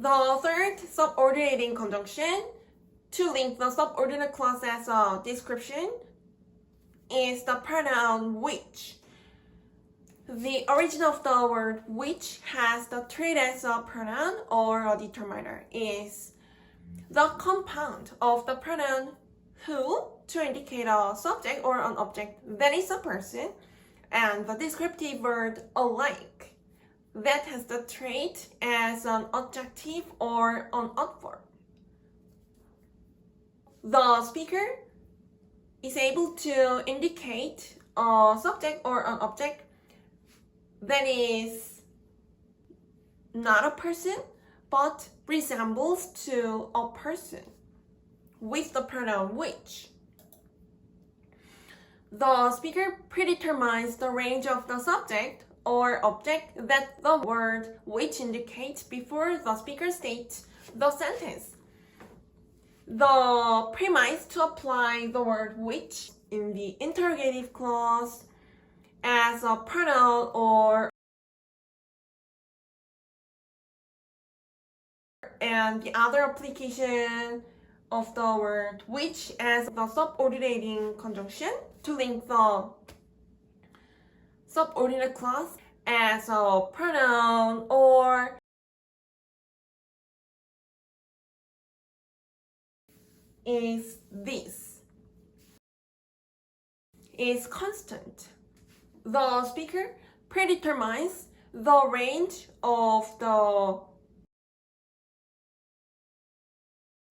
The third subordinating conjunction to link the subordinate clause as a description is the pronoun which. The origin of the word which has the trait as a pronoun or a determiner is the compound of the pronoun who to indicate a subject or an object that is a person, and the descriptive word alike that has the trait as an adjective or an adverb. The speaker is able to indicate a subject or an object that is not a person but resembles to a person with the pronoun which. The speaker predetermines the range of the subject or object that the word which indicates before the speaker states the sentence. The premise to apply the word which in the interrogative clause as a pronoun or and the other application of the word which as the subordinating conjunction to link the subordinate clause as a pronoun or is this is constant. The speaker predetermines the range of the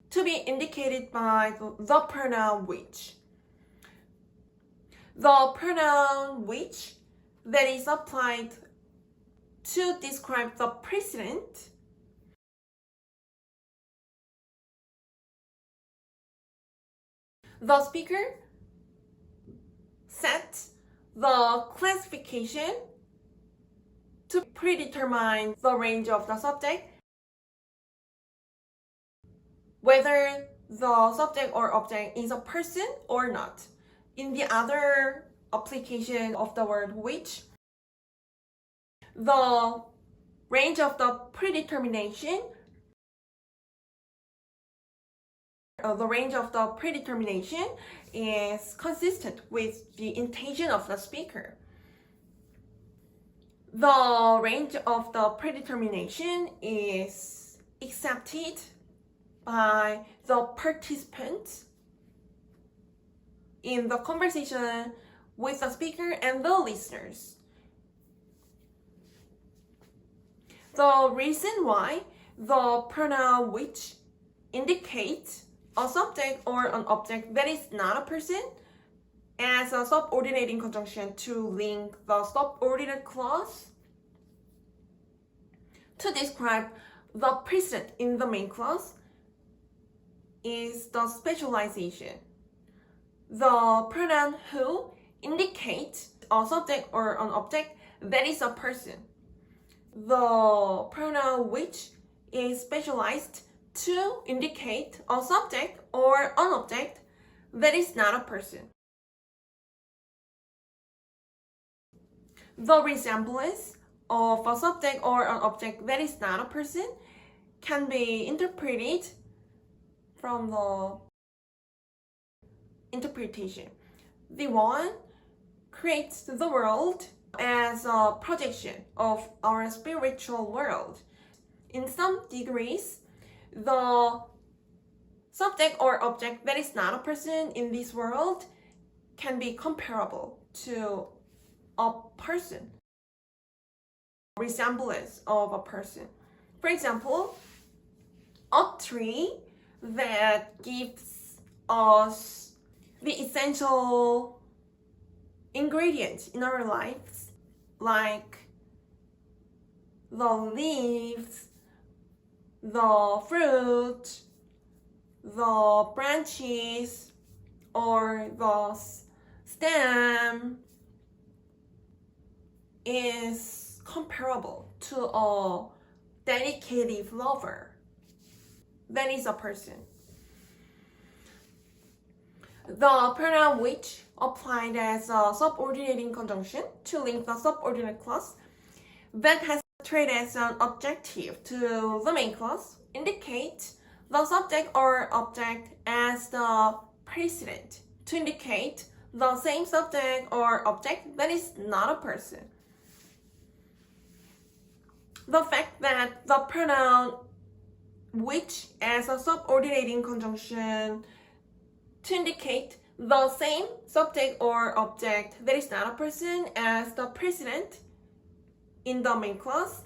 to be indicated by the pronoun which. The pronoun which that is applied to describe the precedent the speaker sets the classification to predetermine the range of the subject, whether the subject or object is a person or not. In the other application of the word which, the range of the predetermination is consistent with the intention of the speaker. The range of the predetermination is accepted by the participants in the conversation with the speaker and the listeners. The reason why the pronoun which indicates a subject or an object that is not a person as a subordinating conjunction to link the subordinate clause to describe the precedent in the main clause is the specialization. The pronoun who indicates a subject or an object that is a person. The pronoun which is specialized to indicate a subject or an object that is not a person. The resemblance of a subject or an object that is not a person can be interpreted from the interpretation. The one creates the world as a projection of our spiritual world. In some degrees, the subject or object that is not a person in this world can be comparable to a person, resemblance of a person. For example, a tree that gives us the essential ingredients in our lives, like the leaves, the fruit, the branches, or the stem, is comparable to a dedicated lover. That is a person. The pronoun which applied as a subordinating conjunction to link the subordinate clause that has treated as an objective to the main clause indicate the subject or object as the precedent to indicate the same subject or object that is not a person. The fact that the pronoun which as a subordinating conjunction to indicate the same subject or object that is not a person as the precedent in the main clause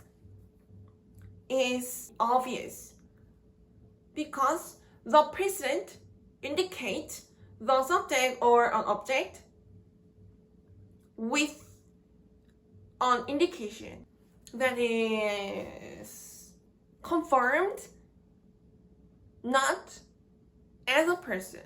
is obvious because the precedent indicates the subject or an object with an indication that is confirmed not as a person.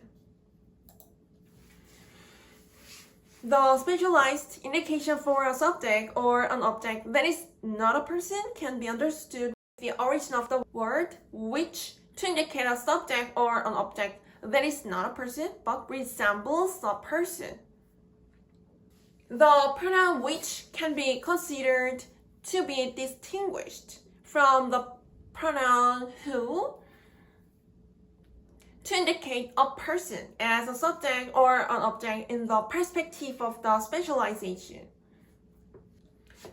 The specialized indication for a subject or an object that is not a person can be understood with the origin of the word which to indicate a subject or an object that is not a person but resembles a person. The pronoun which can be considered to be distinguished from the pronoun who to indicate a person as a subject or an object in the perspective of the specialization.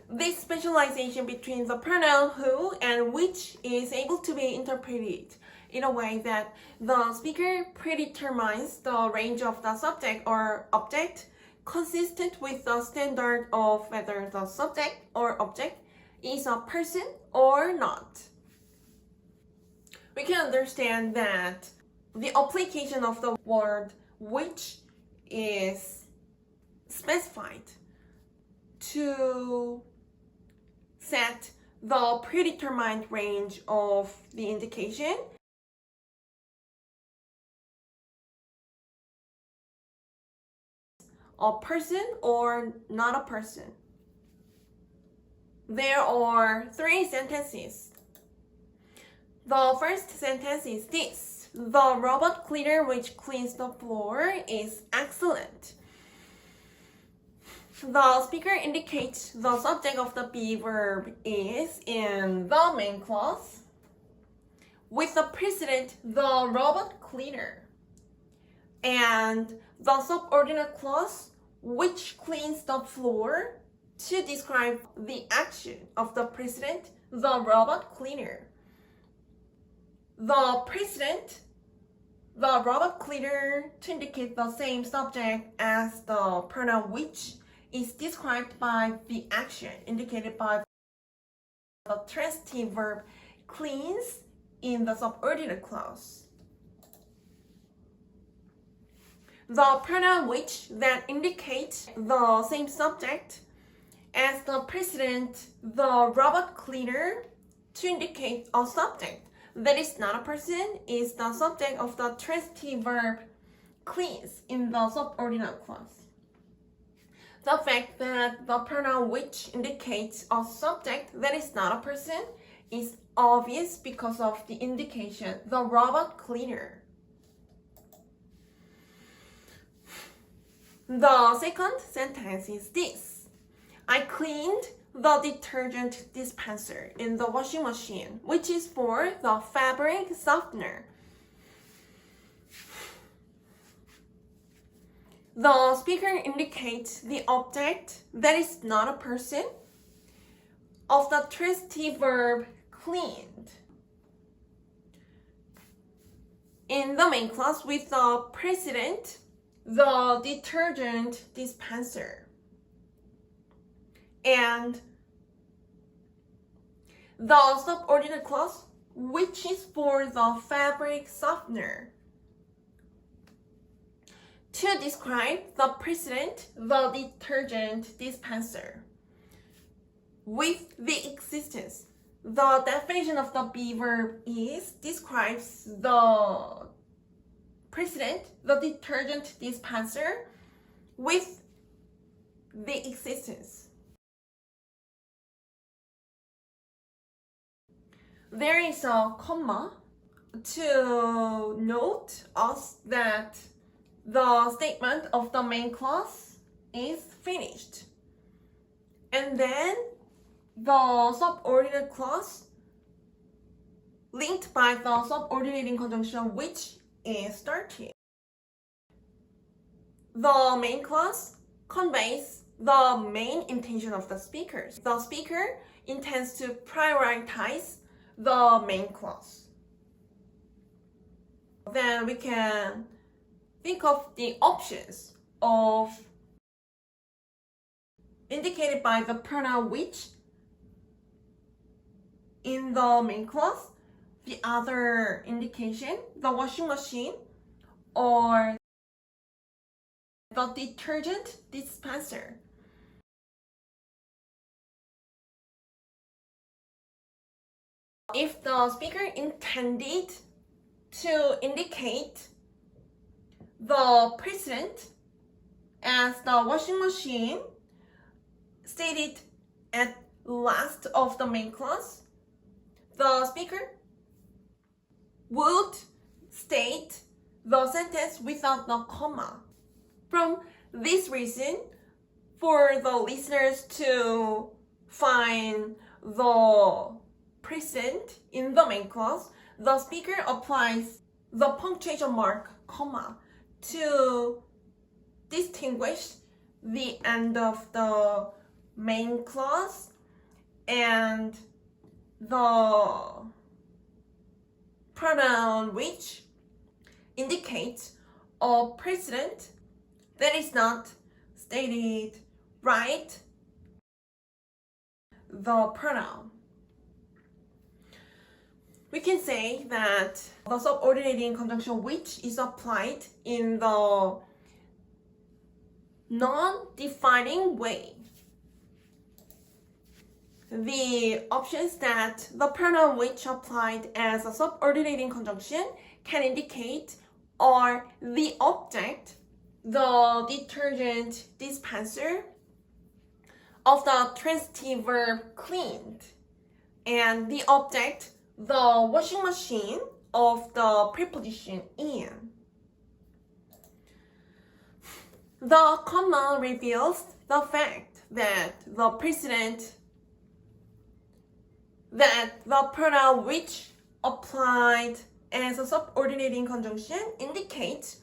This specialization between the pronoun who and which is able to be interpreted in a way that the speaker predetermines the range of the subject or object consistent with the standard of whether the subject or object is a person or not. We can understand that the application of the word which is specified to set the predetermined range of the indication a person or not a person. There are 3 sentences. The first sentence is this: the robot cleaner which cleans the floor is excellent. The speaker indicates the subject of the be verb is in the main clause with the precedent the robot cleaner and the subordinate clause which cleans the floor to describe the action of the precedent the robot cleaner. The precedent the robot cleaner to indicate the same subject as the pronoun which is described by the action indicated by the transitive verb cleans in the subordinate clause. The pronoun which that indicates the same subject as the precedent the robot cleaner to indicate a subject that is not a person is the subject of the transitive verb cleans in the subordinate clause. The fact that the pronoun which indicates a subject that is not a person is obvious because of the indication the robot cleaner. The second sentence is this: I cleaned the detergent dispenser in the washing machine, which is for the fabric softener. The speaker indicates the object that is not a person of the transitive verb cleaned in the main clause with the precedent the detergent dispenser and the subordinate clause which is for the fabric softener to describe the precedent the detergent dispenser with the existence. The definition of the be verb is describes the precedent the detergent dispenser with the existence. There is a comma to note us that the statement of the main clause is finished. And then the subordinate clause linked by the subordinating conjunction which is started. The main clause conveys the main intention of the speaker. The speaker intends to prioritize the main clause. Then we can think of the options of indicated by the pronoun which in the main clause, the other indication, the washing machine, or the detergent dispenser. If the speaker intended to indicate the precedent as the washing machine stated at last of the main clause, the speaker would state the sentence without the comma. From this reason, for the listeners to find the precedent in the main clause, the speaker applies the punctuation mark, comma, to distinguish the end of the main clause and the pronoun which indicates a precedent that is not stated right the pronoun. We can say that the subordinating conjunction which is applied in the non-defining way. The options that the pronoun which applied as a subordinating conjunction can indicate are the object, the detergent dispenser, of the transitive verb cleaned, and the object, the washing machine, of the preposition in. The comma reveals the fact that the precedent that the pronoun which applied as a subordinating conjunction indicates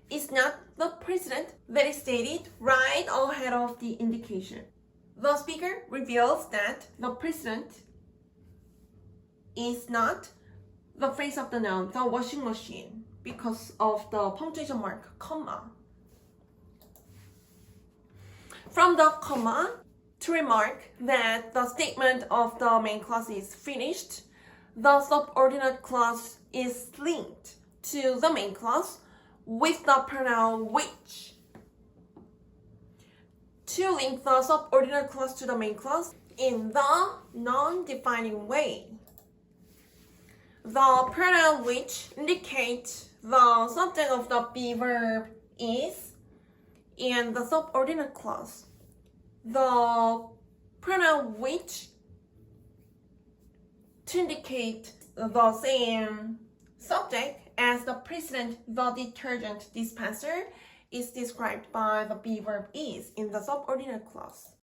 is not the precedent that is stated right ahead of the indication. The speaker reveals that the precedent is not the phrase of the noun, the washing machine, because of the punctuation mark, comma. From the comma, to remark that the statement of the main clause is finished, the subordinate clause is linked to the main clause with the pronoun which. To link the subordinate clause to the main clause in the non-defining way, the pronoun which indicates the subject of the be verb is in the subordinate clause. The pronoun which to indicate the same subject as the precedent, the detergent dispenser, is described by the be verb is in the subordinate clause.